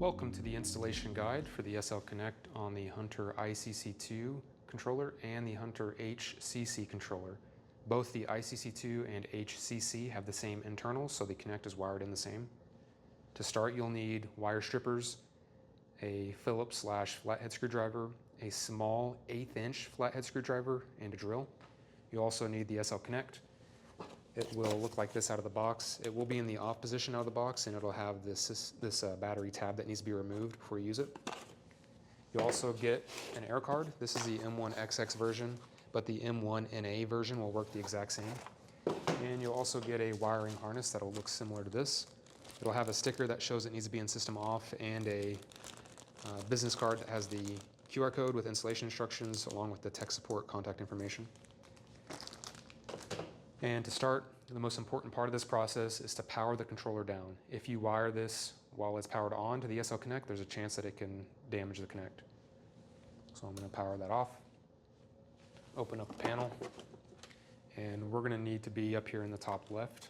Welcome to the installation guide for the SL Connect on the Hunter ICC2 controller and the Hunter HCC controller. Both the ICC2 and HCC have the same internals, so the Connect is wired in the same. To start, you'll need wire strippers, a Phillips/flathead screwdriver, a small 1/8 inch flathead screwdriver, and a drill. You also need the SL Connect. It will look like this out of the box. It will be in the off position out of the box, and it'll have this battery tab that needs to be removed before you use it. You'll also get an air card. This is the M1XX version, but the M1NA version will work the exact same. And you'll also get a wiring harness that'll look similar to this. It'll have a sticker that shows it needs to be in system off, and a business card that has the QR code with installation instructions along with the tech support contact information. And to start, the most important part of this process is to power the controller down. If you wire this while it's powered on to the SL Connect, there's a chance that it can damage the Connect. So I'm going to power that off, open up the panel, and we're going to need to be up here in the top left.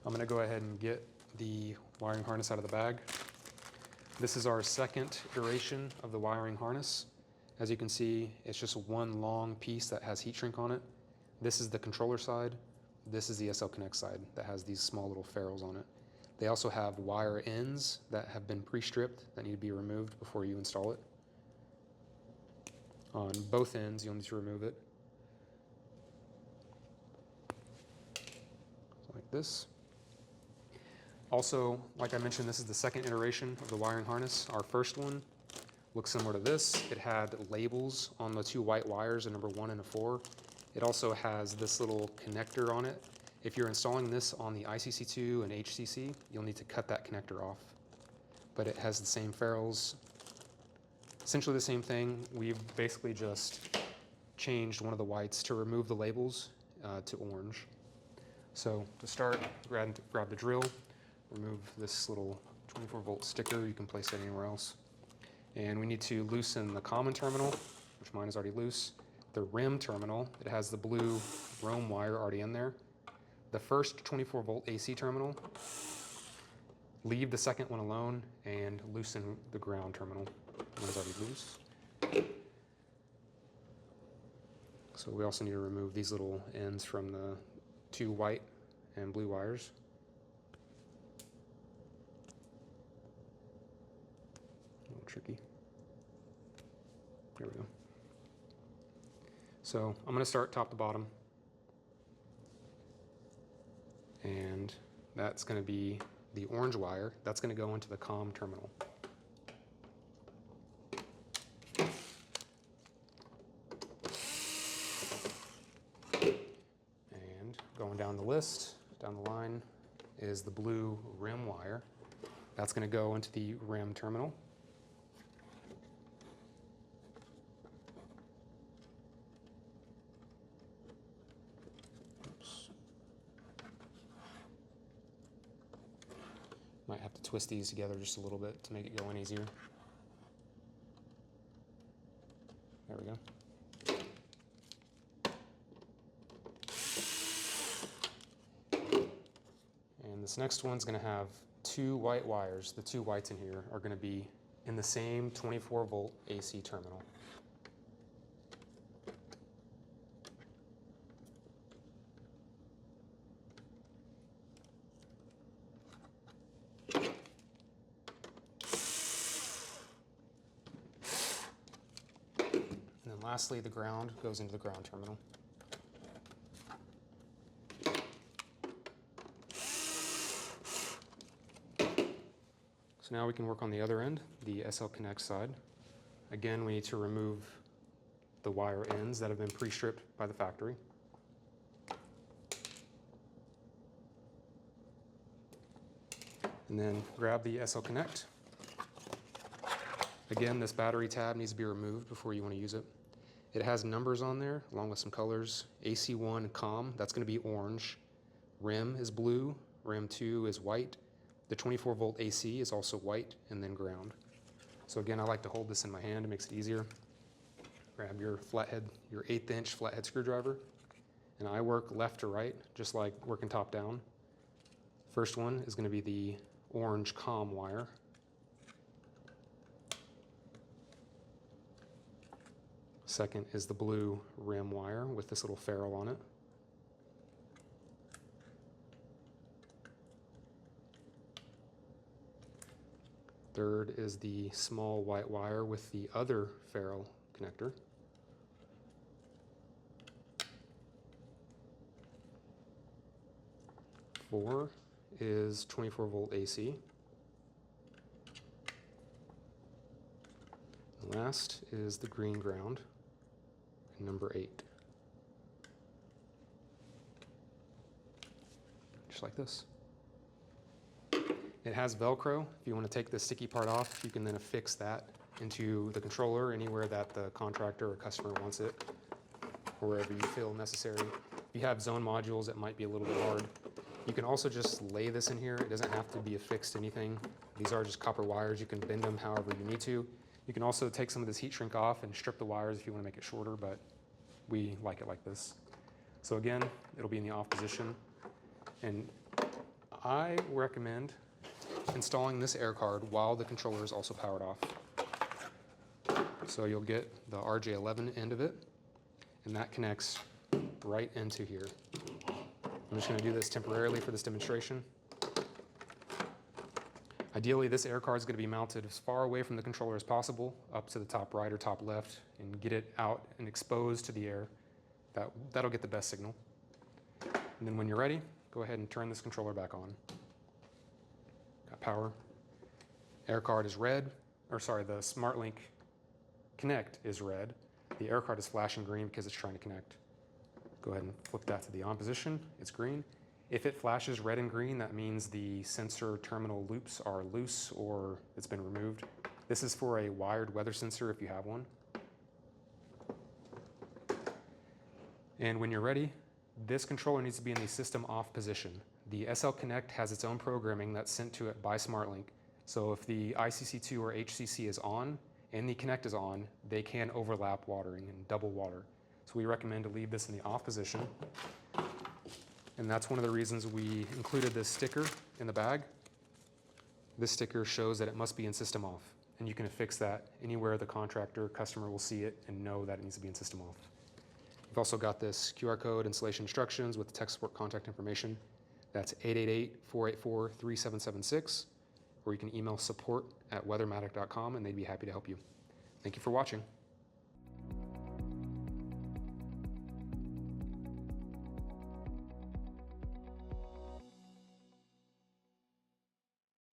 I'm going to go ahead and get the wiring harness out of the bag. This is our second iteration of the wiring harness. As you can see, it's just one long piece that has heat shrink on it. This is the controller side. This is the SL Connect side that has these small little ferrules on it. They also have wire ends that have been pre-stripped that need to be removed before you install it. On both ends, you'll need to remove it. Like this. Also, like I mentioned, this is the second iteration of the wiring harness. Our first one looks similar to this. It had labels on the two white wires, a number 1 and a 4. It also has this little connector on it. If you're installing this on the ICC2 and HCC, you'll need to cut that connector off. But it has the same ferrules, essentially the same thing. We've basically just changed one of the whites to remove the labels to orange. So to start, grab the drill, remove this little 24-volt sticker. You can place it anywhere else. And we need to loosen the common terminal, which mine is already loose. The rim terminal, it has the blue Rome wire already in there. The first 24-volt AC terminal, leave the second one alone, and loosen the ground terminal. One is already loose. So we also need to remove these little ends from the two white and blue wires. A little tricky. There we go. So I'm going to start top to bottom. And that's going to be the orange wire. That's going to go into the COM terminal. And going down the list, down the line, is the blue rim wire. That's going to go into the rim terminal. Might have to twist these together just a little bit to make it go in easier. There we go. And this next one's going to have two white wires. The two whites in here are going to be in the same 24-volt AC terminal. And then lastly, the ground goes into the ground terminal. So now we can work on the other end, the SL Connect side. Again, we need to remove the wire ends that have been pre-stripped by the factory. And then grab the SL Connect. Again, this battery tab needs to be removed before you want to use it. It has numbers on there along with some colors. AC1 COM, that's going to be orange. Rim is blue. Rim 2 is white. The 24-volt AC is also white, and then ground. So again, I like to hold this in my hand. It makes it easier. Grab your flathead, your 1/8 inch flathead screwdriver. And I work left to right, just like working top down. First one is going to be the orange COM wire. Second is the blue rim wire with this little ferrule on it. Third is the small white wire with the other ferrule connector. Four is 24 volt AC. And last is the green ground, and number 8. Just like this. It has Velcro. If you want to take the sticky part off, you can then affix that into the controller anywhere that the contractor or customer wants it, or wherever you feel necessary. If you have zone modules, it might be a little bit hard. You can also just lay this in here. It doesn't have to be affixed to anything. These are just copper wires. You can bend them however you need to. You can also take some of this heat shrink off and strip the wires if you want to make it shorter, but we like it like this. So again, it'll be in the off position. And I recommend installing this air card while the controller is also powered off. So you'll get the RJ11 end of it, and that connects right into here. I'm just going to do this temporarily for this demonstration. Ideally, this air card is going to be mounted as far away from the controller as possible, up to the top right or top left, and get it out and exposed to the air. That'll get the best signal. And then when you're ready, go ahead and turn this controller back on. Got power. Air card is red, or sorry, the SmartLink Connect is red. The air card is flashing green because it's trying to connect. Go ahead and flip that to the on position. It's green. If it flashes red and green, that means the sensor terminal loops are loose or it's been removed. This is for a wired weather sensor if you have one. And when you're ready, this controller needs to be in the system off position. The SL Connect has its own programming that's sent to it by SmartLink. So if the ICC2 or HCC is on and the Connect is on, they can overlap watering and double water. So we recommend to leave this in the off position. And that's one of the reasons we included this sticker in the bag. This sticker shows that it must be in system off. And you can affix that anywhere the contractor, customer will see it and know that it needs to be in system off. We've also got this QR code installation instructions with the tech support contact information. That's 888-484-3776, or you can email support@weathermatic.com and they'd be happy to help you. Thank you for watching.